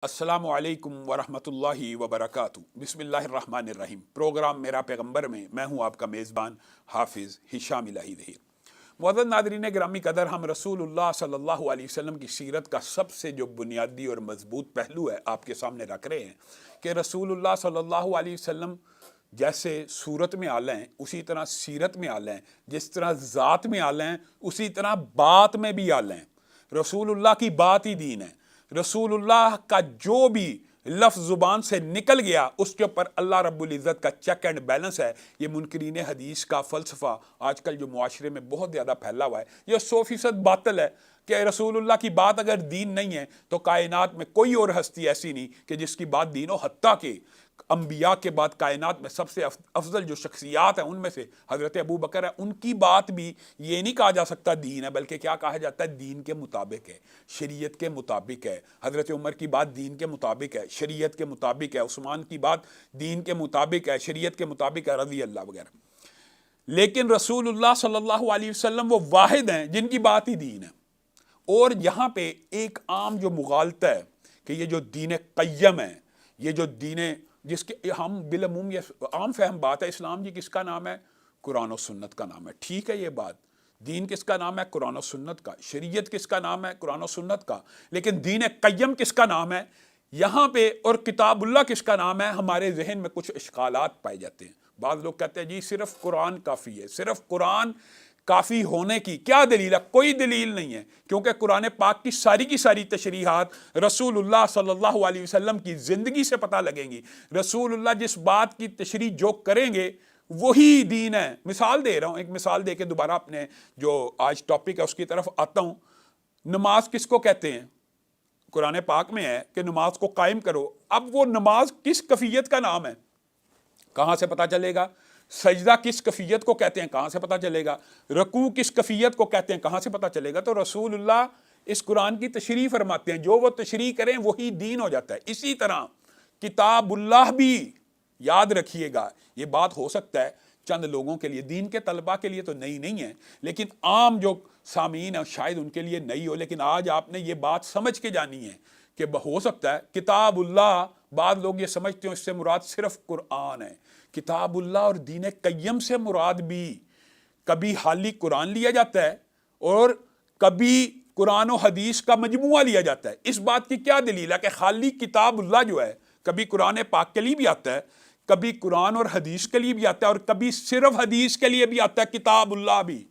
السلام علیکم ورحمۃ اللہ وبرکاتہ۔ بسم اللہ الرحمن الرحیم۔ پروگرام میرا پیغمبر میں میں ہوں آپ کا میزبان حافظ ہشام الہی ظہیر۔ معزز ناظرین گرامی قدر، ہم رسول اللہ صلی اللہ علیہ وسلم کی سیرت کا سب سے جو بنیادی اور مضبوط پہلو ہے آپ کے سامنے رکھ رہے ہیں کہ رسول اللہ صلی اللہ علیہ وسلم جیسے صورت میں اعلیٰ ہیں اسی طرح سیرت میں اعلیٰ ہیں، جس طرح ذات میں اعلیٰ ہیں اسی طرح بات میں بھی اعلیٰ ہیں۔ رسول اللہ کی بات ہی دین ہے۔ رسول اللہ کا جو بھی لفظ زبان سے نکل گیا اس کے اوپر اللہ رب العزت کا چیک اینڈ بیلنس ہے۔ یہ منکرین حدیث کا فلسفہ آج کل جو معاشرے میں بہت زیادہ پھیلا ہوا ہے یہ 100% باطل ہے کہ رسول اللہ کی بات اگر دین نہیں ہے تو کائنات میں کوئی اور ہستی ایسی نہیں کہ جس کی بات دین ہو، حتیٰ کہ انبیاء کے بعد کائنات میں سب سے افضل جو شخصیات ہیں ان میں سے حضرت ابو بکر ہے، ان کی بات بھی یہ نہیں کہا جا سکتا دین ہے، بلکہ کیا کہا جاتا ہے؟ دین کے مطابق ہے، شریعت کے مطابق ہے۔ حضرت عمر کی بات دین کے مطابق ہے، شریعت کے مطابق ہے۔ عثمان کی بات دین کے مطابق ہے، شریعت کے مطابق ہے، رضی اللہ وغیرہ۔ لیکن رسول اللہ صلی اللہ علیہ وسلم وہ واحد ہیں جن کی بات ہی دین ہے۔ اور یہاں پہ ایک عام جو مغالطہ ہے کہ یہ جو دین قیم ہے، یہ جو دین جس کے ہم بالعموم یہ عام فہم بات ہے، اسلام جی کس کا نام ہے؟ قرآن و سنت کا نام ہے۔ ٹھیک ہے، یہ بات دین کس کا نام ہے؟ قرآن و سنت کا۔ شریعت کس کا نام ہے؟ قرآن و سنت کا۔ لیکن دین قیم کس کا نام ہے یہاں پہ؟ اور کتاب اللہ کس کا نام ہے؟ ہمارے ذہن میں کچھ اشکالات پائے جاتے ہیں۔ بعض لوگ کہتے ہیں جی صرف قرآن کافی ہے، صرف قرآن کافی ہونے کی کیا دلیل ہے؟ کوئی دلیل نہیں ہے، کیونکہ قرآن پاک کی ساری تشریحات رسول اللہ صلی اللہ علیہ وسلم کی زندگی سے پتہ لگیں گی۔ رسول اللہ جس بات کی تشریح جو کریں گے وہی دین ہے۔ مثال دے رہا ہوں، ایک مثال دے کے دوبارہ اپنے جو آج ٹاپک ہے اس کی طرف آتا ہوں۔ نماز کس کو کہتے ہیں؟ قرآن پاک میں ہے کہ نماز کو قائم کرو۔ اب وہ نماز کس کیفیت کا نام ہے؟ کہاں سے پتہ چلے گا؟ سجدہ کس کیفیت کو کہتے ہیں؟ کہاں سے پتہ چلے گا؟ رکوع کس کیفیت کو کہتے ہیں؟ کہاں سے پتہ چلے گا؟ تو رسول اللہ اس قرآن کی تشریح فرماتے ہیں، جو وہ تشریح کریں وہی دین ہو جاتا ہے۔ اسی طرح کتاب اللہ بھی، یاد رکھیے گا یہ بات ہو سکتا ہے چند لوگوں کے لیے، دین کے طلباء کے لیے تو نئی نہیں ہے، لیکن عام جو سامعین ہیں شاید ان کے لیے نئی ہو۔ لیکن آج آپ نے یہ بات سمجھ کے جانی ہے کہ ہو سکتا ہے کتاب اللہ، بعض لوگ یہ سمجھتے ہیں اس سے مراد صرف قرآن ہے۔ کتاب اللہ اور دین قیم سے مراد بھی کبھی خالی قرآن لیا جاتا ہے اور کبھی قرآن و حدیث کا مجموعہ لیا جاتا ہے۔ اس بات کی کیا دلیل ہے کہ خالی کتاب اللہ جو ہے کبھی قرآن پاک کے لیے بھی آتا ہے، کبھی قرآن اور حدیث کے لیے بھی آتا ہے، اور کبھی صرف حدیث کے لیے بھی آتا ہے کتاب اللہ بھی؟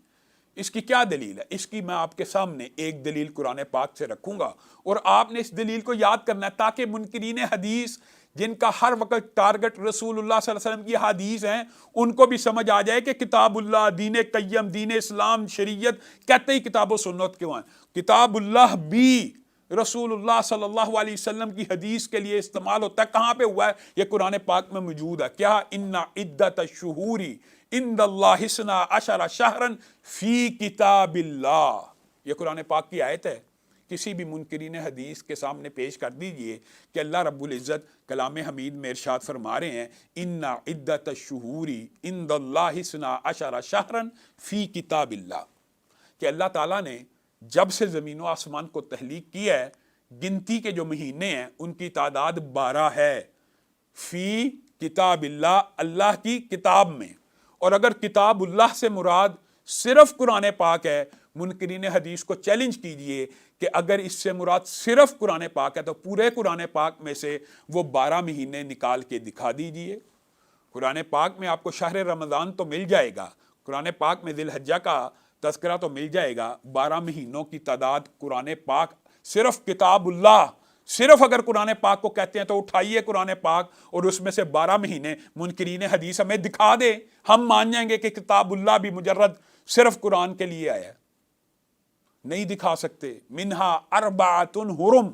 اس کی کیا دلیل ہے؟ اس کی میں آپ کے سامنے ایک دلیل قرآن پاک سے رکھوں گا اور آپ نے اس دلیل کو یاد کرنا ہے تاکہ منکرین حدیث جن کا ہر وقت ٹارگٹ رسول اللہ صلی اللہ علیہ وسلم کی حدیث ہیں ان کو بھی سمجھ آ جائے کہ کتاب اللہ، دین قیم، دین اسلام، شریعت کہتے ہی کتاب و سنت کیوں ہیں۔ کتاب اللہ بھی رسول اللہ صلی اللہ علیہ وسلم کی حدیث کے لیے استعمال ہوتا ہے۔ کہاں پہ ہوا ہے؟ یہ قرآن پاک میں موجود ہے۔ کیا؟ ان عدت الشہور عند اللہ اثنا عشر شہرا فی کتاب اللہ، یہ قرآن پاک کی آیت ہے۔ کسی بھی منکرین حدیث کے سامنے پیش کر دیجئے کہ اللہ رب العزت کلام حمید میں ارشاد فرما رہے ہیں ان عدت الشہور عند اللہ اثنا عشر شہرا فی کتاب اللہ، کہ اللہ تعالیٰ نے جب سے زمین و آسمان کو تخلیق کیا ہے گنتی کے جو مہینے ہیں ان کی تعداد 12 ہے، فی کتاب اللہ، اللہ کی کتاب میں۔ اور اگر کتاب اللہ سے مراد صرف قرآن پاک ہے، منکرین حدیث کو چیلنج کیجئے کہ اگر اس سے مراد صرف قرآن پاک ہے تو پورے قرآن پاک میں سے وہ 12 مہینے نکال کے دکھا دیجئے۔ قرآن پاک میں آپ کو شہر رمضان تو مل جائے گا، قرآن پاک میں ذی الحجہ کا تذکرہ تو مل جائے گا، 12 مہینوں کی تعداد قرآن پاک صرف کتاب اللہ، صرف اگر قرآن پاک کو کہتے ہیں تو اٹھائیے قرآن پاک اور اس میں سے 12 مہینے منکرین حدیث ہمیں دکھا دے، ہم مان جائیں گے کہ کتاب اللہ بھی مجرد صرف قرآن کے لیے آیا ہے۔ نہیں دکھا سکتے۔ منہا اربعۃ حرم،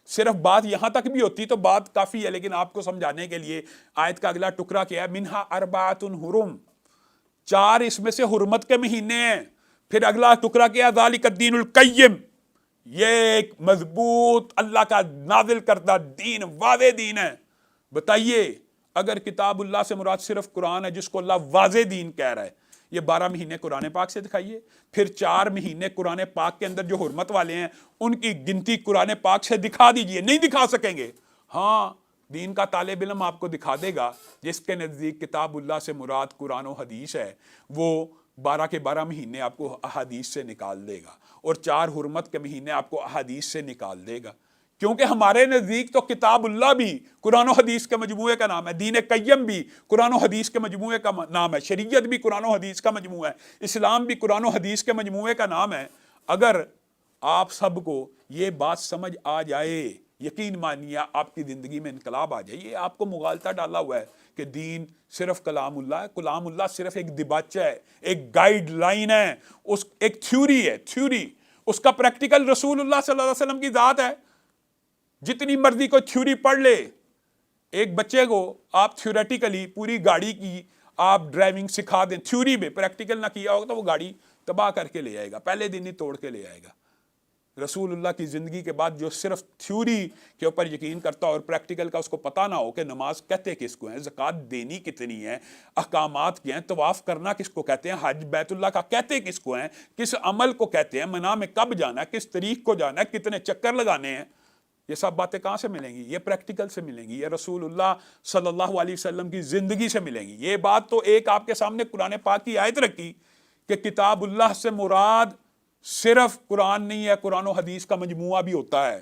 صرف بات یہاں تک بھی ہوتی تو بات کافی ہے، لیکن آپ کو سمجھانے کے لیے آیت کا اگلا ٹکڑا کیا ہے؟ منہا اربعۃ حرم، 4 اس میں سے حرمت کے مہینے ہیں۔ پھر اگلا ٹکڑا کیا؟ ذالک الدین القیم، یہ ایک مضبوط اللہ کا نازل کردہ دین، واضح دین ہے۔ بتائیے اگر کتاب اللہ سے مراد صرف قرآن ہے جس کو اللہ واضح دین کہہ رہا ہے، یہ 12 مہینے قرآن پاک سے دکھائیے، پھر 4 مہینے قرآن پاک کے اندر جو حرمت والے ہیں ان کی گنتی قرآن پاک سے دکھا دیجئے، نہیں دکھا سکیں گے۔ ہاں دین کا طالب علم آپ کو دکھا دے گا جس کے نزدیک کتاب اللہ سے مراد قرآن و حدیث ہے، وہ 12 کے 12 مہینے آپ کو احادیث سے نکال دے گا، اور 4 حرمت کے مہینے آپ کو احادیث سے نکال دے گا، کیونکہ ہمارے نزدیک تو کتاب اللہ بھی قرآن و حدیث کے مجموعے کا نام ہے، دین قیم بھی قرآن و حدیث کے مجموعے کا نام ہے، شریعت بھی قرآن و حدیث کا مجموعہ ہے، اسلام بھی قرآن و حدیث کے مجموعے کا نام ہے۔ اگر آپ سب کو یہ بات سمجھ آ جائے، یقین مانیے آپ کی زندگی میں انقلاب آ جائے۔ یہ آپ کو مغالطہ ڈالا ہوا ہے کہ دین صرف کلام اللہ ہے، کلام اللہ صرف ایک دباچہ ہے، ایک گائیڈ لائن ہے، ایک تھیوری ہے، تھیوری اس کا پریکٹیکل رسول اللہ صلی اللہ علیہ وسلم کی ذات ہے۔ جتنی مرضی کو تھیوری پڑھ لے، ایک بچے کو آپ تھیوریٹیکلی پوری گاڑی کی آپ ڈرائیونگ سکھا دیں، تھیوری میں پریکٹیکل نہ کیا ہوگا تو وہ گاڑی تباہ کر کے لے آئے گا، پہلے دن ہی توڑ کے لے آئے گا۔ رسول اللہ کی زندگی کے بعد جو صرف تھیوری کے اوپر یقین کرتا اور پریکٹیکل کا اس کو پتہ نہ ہو کہ نماز کہتے کس کو ہیں، زکوٰۃ دینی کتنی ہے، احکامات کیا ہیں، طواف کرنا کس کو کہتے ہیں، حج بیت اللہ کا کہتے کس کو ہیں، کس عمل کو کہتے ہیں، منع میں کب جانا ہے، کس تاریخ کو جانا ہے، کتنے چکر لگانے ہیں، یہ سب باتیں کہاں سے ملیں گی؟ یہ پریکٹیکل سے ملیں گی، یہ رسول اللہ صلی اللہ علیہ وسلم کی زندگی سے ملیں گی۔ یہ بات تو ایک آپ کے سامنے قرآن پاک کی آیت رکھی کہ کتاب اللہ سے مراد صرف قرآن نہیں ہے، قرآن و حدیث کا مجموعہ بھی ہوتا ہے۔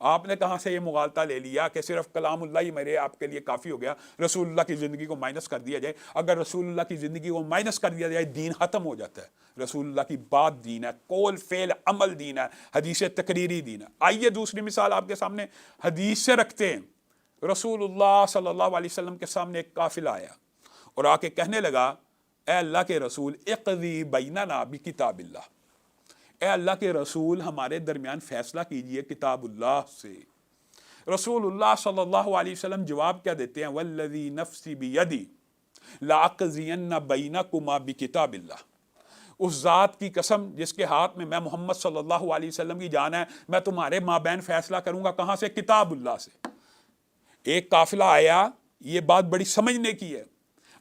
آپ نے کہاں سے یہ مغالطہ لے لیا کہ صرف کلام اللہ ہی میرے آپ کے لیے کافی ہو گیا، رسول اللہ کی زندگی کو مائنس کر دیا جائے؟ اگر رسول اللہ کی زندگی کو مائنس کر دیا جائے دین ختم ہو جاتا ہے۔ رسول اللہ کی بات دین ہے، قول فعل عمل دین ہے، حدیث تقریری دین ہے۔ آئیے دوسری مثال آپ کے سامنے حدیث سے رکھتے ہیں۔ رسول اللہ صلی اللہ علیہ وسلم کے سامنے ایک قافلہ آیا اور آ کے کہنے لگا، اے اللہ کے رسول اقضی بیننا بکتاب اللہ، اے اللہ کے رسول ہمارے درمیان فیصلہ کیجئے کتاب اللہ سے۔ رسول اللہ صلی اللہ علیہ وسلم جواب کیا دیتے ہیں؟ والذی نفسی بیدی لاقضین بینکما بکتاب اللہ، اس ذات کی قسم جس کے ہاتھ میں محمد صلی اللہ علیہ وسلم کی جان ہے، میں تمہارے مابین فیصلہ کروں گا، کہاں سے؟ کتاب اللہ سے۔ ایک قافلہ آیا، یہ بات بڑی سمجھنے کی ہے،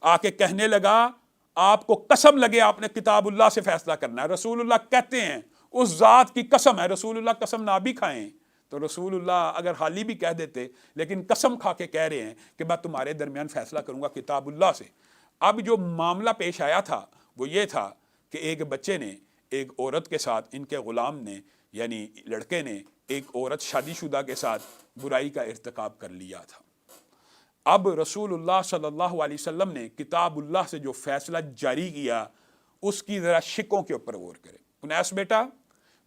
آ کے کہنے لگا آپ کو قسم لگے آپ نے کتاب اللہ سے فیصلہ کرنا ہے۔ رسول اللہ کہتے ہیں اس ذات کی قسم ہے، رسول اللہ قسم نہ بھی کھائیں تو رسول اللہ اگر حالی بھی کہہ دیتے، لیکن قسم کھا کے کہہ رہے ہیں کہ میں تمہارے درمیان فیصلہ کروں گا کتاب اللہ سے۔ اب جو معاملہ پیش آیا تھا وہ یہ تھا کہ ایک بچے نے ایک عورت کے ساتھ، ان کے غلام نے یعنی لڑکے نے ایک عورت شادی شدہ کے ساتھ برائی کا ارتکاب کر لیا تھا۔ اب رسول اللہ صلی اللہ علیہ وسلم نے کتاب اللہ سے جو فیصلہ جاری کیا اس کی ذرا شکوں کے اوپر غور کریں۔ انیس بیٹا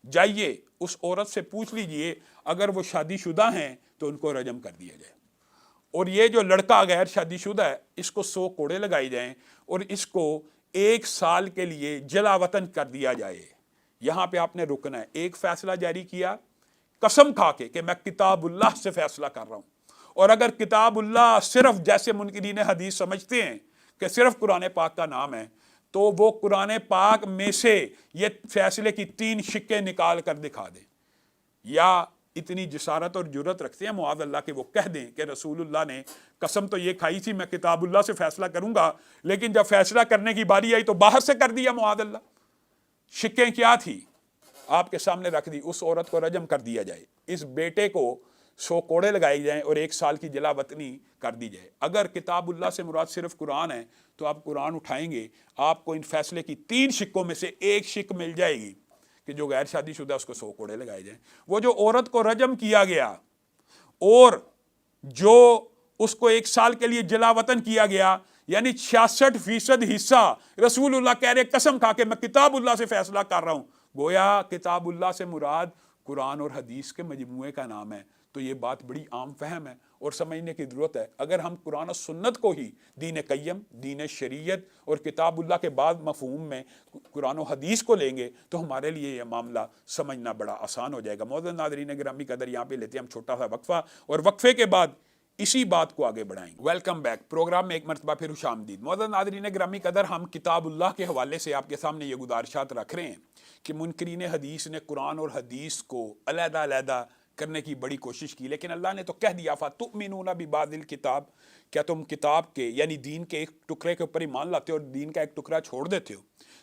جائیے اس عورت سے پوچھ لیجئے اگر وہ شادی شدہ ہیں تو ان کو رجم کر دیا جائے، اور یہ جو لڑکا غیر شادی شدہ ہے اس کو 100 کوڑے لگائے جائیں اور اس کو 1 سال کے لیے جلا وطن کر دیا جائے۔ یہاں پہ آپ نے رکنا ہے، ایک فیصلہ جاری کیا قسم کھا کے کہ میں کتاب اللہ سے فیصلہ کر رہا ہوں، اور اگر کتاب اللہ صرف جیسے منکرین حدیث سمجھتے ہیں کہ صرف قرآن پاک کا نام ہے تو وہ قرآن پاک میں سے یہ فیصلے کی 3 شکیں نکال کر دکھا دیں، یا اتنی جسارت اور جرت رکھتے ہیں معاذ اللہ کہ وہ کہہ دیں کہ رسول اللہ نے قسم تو یہ کھائی تھی میں کتاب اللہ سے فیصلہ کروں گا، لیکن جب فیصلہ کرنے کی باری آئی تو باہر سے کر دیا معاذ اللہ۔ شکیں کیا تھی آپ کے سامنے رکھ دی، اس عورت کو رجم کر دیا جائے، اس بیٹے کو 100 کوڑے لگائے جائیں اور 1 سال کی جلا وطنی کر دی جائے۔ اگر کتاب اللہ سے مراد صرف قرآن ہے تو آپ قرآن اٹھائیں گے، آپ کو ان فیصلے کی 3 شکوں میں سے 1 شک مل جائے گی کہ جو غیر شادی شدہ اس کو 100 کوڑے لگائے جائیں۔ وہ جو عورت کو رجم کیا گیا اور جو اس کو 1 سال کے لیے جلا وطن کیا گیا، یعنی 66% حصہ رسول اللہ کہہ رہے قسم کھا کے میں کتاب اللہ سے فیصلہ کر رہا ہوں، گویا کتاب اللہ سے مراد قرآن اور حدیث کے مجموعے کا نام ہے۔ تو یہ بات بڑی عام فہم ہے اور سمجھنے کی ضرورت ہے۔ اگر ہم قرآن و سنت کو ہی دین قیم، دین شریعت اور کتاب اللہ کے بعد مفہوم میں قرآن و حدیث کو لیں گے تو ہمارے لیے یہ معاملہ سمجھنا بڑا آسان ہو جائے گا۔ معزز ناظرین گرامی قدر، یہاں پہ لیتے ہیں ہم چھوٹا سا وقفہ اور وقفے کے بعد اسی بات کو آگے بڑھائیں گے۔ ویلکم بیک، پروگرام میں ایک مرتبہ پھر خوش آمدید۔ معزز ناظرین گرامی قدر، ہم کتاب اللہ کے حوالے سے آپ کے سامنے یہ گزارشات رکھ رہے ہیں کہ منکرین حدیث نے قرآن اور حدیث کو علیحدہ علیحدہ کرنے کی بڑی کوشش کی، لیکن اللہ نے تو کہہ دیا فَتُؤْمِنُونَ بِبَعْضِ الْكِتَابِ، کیا تم کتاب کے یعنی دین کے ایک ٹکڑے کے اوپر ایمان لاتے ہو اور دین کا ایک ٹکڑا چھوڑ دیتے ہو؟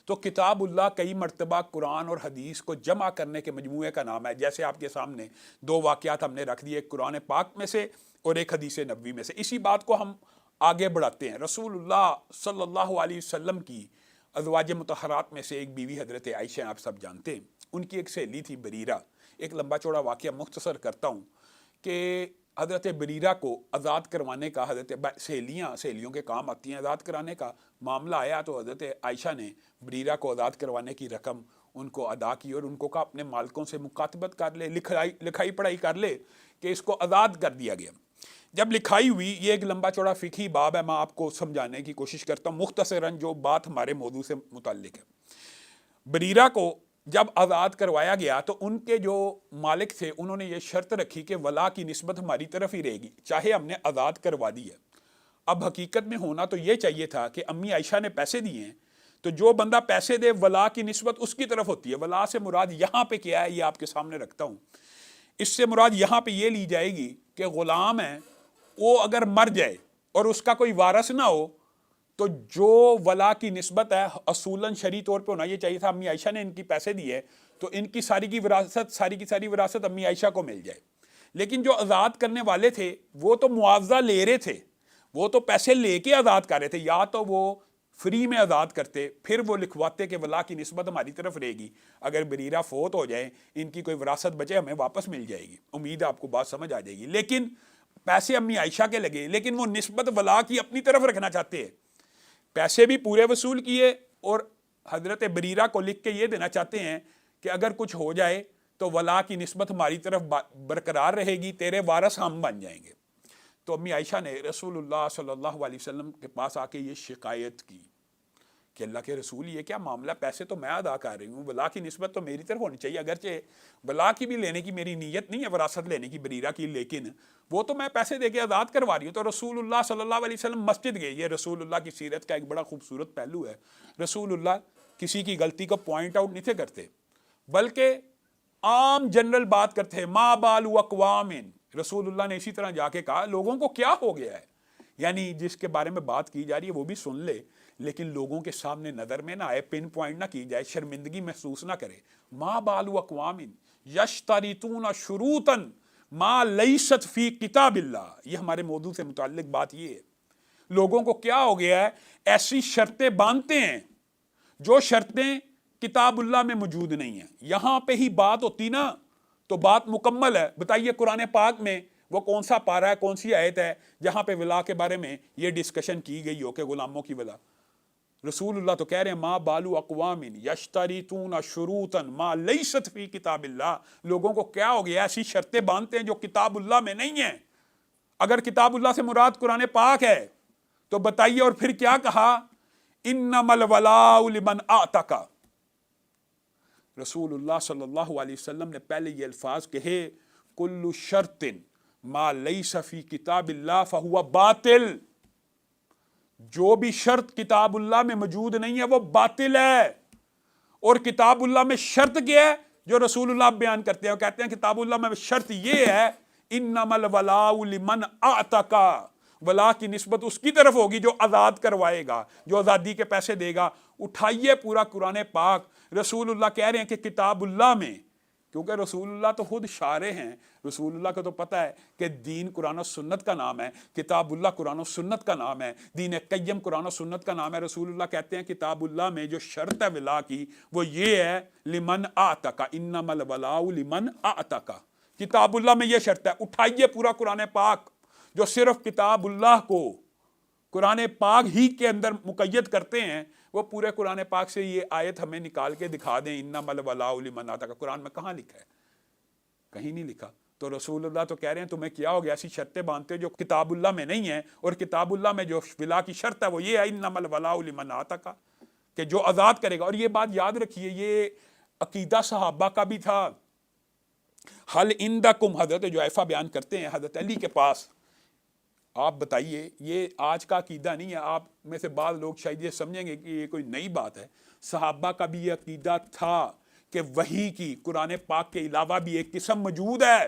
تو کتاب اللہ کئی مرتبہ قرآن اور حدیث کو جمع کرنے کے مجموعے کا نام ہے، جیسے آپ کے سامنے دو واقعات ہم نے رکھ دیے، ایک قرآن پاک میں سے اور ایک حدیث نبوی میں سے۔ اسی بات کو ہم آگے بڑھاتے ہیں۔ رسول اللہ صلی اللہ علیہ وسلم کی ازواج مطہرات میں سے ایک بیوی حضرت عائشہ، آپ سب جانتے ہیں، ان کی ایک سہیلی تھی بریرہ۔ ایک لمبا چوڑا واقعہ مختصر کرتا ہوں کہ حضرت بریرہ کو آزاد کروانے کا، حضرت سہیلیوں کے کام آتی ہیں، آزاد کرانے کا معاملہ آیا تو حضرت عائشہ نے بریرہ کو آزاد کروانے کی رقم ان کو ادا کی اور ان کو کہا اپنے مالکوں سے مکاتبت کر لے، لکھائی پڑھائی کر لے کہ اس کو آزاد کر دیا گیا۔ جب لکھائی ہوئی، یہ ایک لمبا چوڑا فقہی باب ہے، میں آپ کو سمجھانے کی کوشش کرتا ہوں مختصراً جو بات ہمارے موضوع سے متعلق ہے۔ بریرہ کو جب آزاد کروایا گیا تو ان کے جو مالک تھے انہوں نے یہ شرط رکھی کہ ولا کی نسبت ہماری طرف ہی رہے گی، چاہے ہم نے آزاد کروا دی ہے۔ اب حقیقت میں ہونا تو یہ چاہیے تھا کہ امی عائشہ نے پیسے دیے ہیں تو جو بندہ پیسے دے ولا کی نسبت اس کی طرف ہوتی ہے۔ ولا سے مراد یہاں پہ کیا ہے یہ آپ کے سامنے رکھتا ہوں۔ اس سے مراد یہاں پہ یہ لی جائے گی کہ غلام ہے، وہ اگر مر جائے اور اس کا کوئی وارث نہ ہو تو جو ولا کی نسبت ہے اصولاً شرعی طور پہ ہونا یہ چاہیے تھا امی عائشہ نے ان کی پیسے دیے تو ان کی ساری کی ساری وراثت امی عائشہ کو مل جائے۔ لیکن جو آزاد کرنے والے تھے وہ تو معاوضہ لے رہے تھے، وہ تو پیسے لے کے آزاد کر رہے تھے، یا تو وہ فری میں آزاد کرتے پھر وہ لکھواتے کہ ولا کی نسبت ہماری طرف رہے گی، اگر بریرہ فوت ہو جائے ان کی کوئی وراثت بچے ہمیں واپس مل جائے گی۔ امید آپ کو بات سمجھ آ جائے گی۔ لیکن پیسے امی عائشہ کے لگے، لیکن وہ نسبت ولا کی اپنی طرف رکھنا چاہتے ہیں، پیسے بھی پورے وصول کیے اور حضرت بریرہ کو لکھ کے یہ دینا چاہتے ہیں کہ اگر کچھ ہو جائے تو ولا کی نسبت ہماری طرف برقرار رہے گی، تیرے وارث ہم بن جائیں گے۔ تو امی عائشہ نے رسول اللہ صلی اللہ علیہ وسلم کے پاس آ کے یہ شکایت کی کہ اللہ کے رسول یہ کیا معاملہ، پیسے تو میں ادا کر رہی ہوں، ولا کی نسبت تو میری طرف ہونی چاہیے، اگرچہ ولا کی بھی لینے کی میری نیت نہیں ہے، وراثت لینے کی بریرہ کی، لیکن وہ تو میں پیسے دے کے آزاد کروا رہی ہوں۔ تو رسول اللہ صلی اللہ علیہ وسلم مسجد گئے۔ یہ رسول اللہ کی سیرت کا ایک بڑا خوبصورت پہلو ہے، رسول اللہ کسی کی غلطی کو پوائنٹ آؤٹ نہیں تھے کرتے بلکہ عام جنرل بات کرتے ہیں، ما بال اقوام، رسول اللہ نے اسی طرح جا کے کہا لوگوں کو کیا ہو گیا ہے، یعنی جس کے بارے میں بات کی جا رہی ہے وہ بھی سن لے لیکن لوگوں کے سامنے نظر میں نہ آئے، پن پوائنٹ نہ کی جائے، شرمندگی محسوس نہ کرے۔ ما بال اقوام یشترطون شروطا ما لیست فی کتاب اللہ، یہ ہمارے موضوع سے متعلق بات یہ ہے، لوگوں کو کیا ہو گیا ہے، ایسی شرطیں باندھتے ہیں جو شرطیں کتاب اللہ میں موجود نہیں ہیں۔ یہاں پہ ہی بات ہوتی نا تو بات مکمل ہے۔ بتائیے قرآن پاک میں وہ کون سا پارہ ہے، کون سی آیت ہے جہاں پہ ولا کے بارے میں یہ ڈسکشن کی گئی ہو کہ غلاموں کی ولا؟ رسول اللہ تو کہہ رہے ہیں ما بالو اقوام یشترطون شروطا ما لیست فی کتاب اللہ، لوگوں کو کیا ہو گیا، ایسی شرطیں باندھتے ہیں جو کتاب اللہ میں نہیں ہیں۔ اگر کتاب اللہ سے مراد قرآن پاک ہے تو بتائیے، اور پھر کیا کہا، انما الولاء لمن اعتق، رسول اللہ صلی اللہ علیہ وسلم نے پہلے یہ الفاظ کہے، کل شرط ما لیس فی کتاب اللہ فہو باطل، جو بھی شرط کتاب اللہ میں موجود نہیں ہے وہ باطل ہے۔ اور کتاب اللہ میں شرط کیا ہے جو رسول اللہ بیان کرتے ہیں، وہ کہتے ہیں کتاب اللہ میں شرط یہ ہے، انما الولاء لمن اعتق، ولا کی نسبت اس کی طرف ہوگی جو آزاد کروائے گا، جو آزادی کے پیسے دے گا۔ اٹھائیے پورا قرآن پاک، رسول اللہ کہہ رہے ہیں کہ کتاب اللہ میں، کیونکہ رسول اللہ تو خود شارع ہیں، رسول اللہ کو تو پتہ ہے کہ دین قرآن و سنت کا نام ہے، کتاب اللہ قرآن و سنت کا نام ہے، دین قیم قرآن و سنت کا نام ہے۔ رسول اللہ کہتے ہیں کتاب اللہ میں جو شرط ہے ولا کی وہ یہ ہے، لمن اعتق، انما الولاء لمن اعتق، کتاب اللہ میں یہ شرط ہے۔ اٹھائیے پورا قرآن پاک جو صرف کتاب اللہ کو قرآن پاک ہی کے اندر مقید کرتے ہیں، وہ پورے قرآن پاک سے یہ آیت ہمیں نکال کے دکھا دیں، انما الولاء لمن اعتق، قرآن میں کہاں لکھا ہے؟ کہیں نہیں لکھا۔ تو رسول اللہ تو کہہ رہے ہیں تمہیں کیا ہو گیا، ایسی شرطیں باندھتے جو کتاب اللہ میں نہیں ہیں، اور کتاب اللہ میں جو ولا کی شرط ہے وہ یہ ہے، انما الولاء لمن اعتق، کہ جو آزاد کرے گا۔ اور یہ بات یاد رکھیے، یہ عقیدہ صحابہ کا بھی تھا۔ حل عندکم، حضرت جعفہ بیان کرتے ہیں حضرت علی کے پاس، آپ بتائیے، یہ آج کا عقیدہ نہیں ہے، آپ میں سے بعض لوگ شاید یہ سمجھیں گے کہ یہ کوئی نئی بات ہے، صحابہ کا بھی یہ عقیدہ تھا کہ وحی کی قرآن پاک کے علاوہ بھی ایک قسم موجود ہے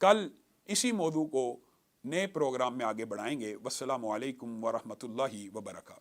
کل اسی موضوع کو نئے پروگرام میں آگے بڑھائیں گے۔ والسلام علیکم ورحمۃ اللہ وبرکاتہ۔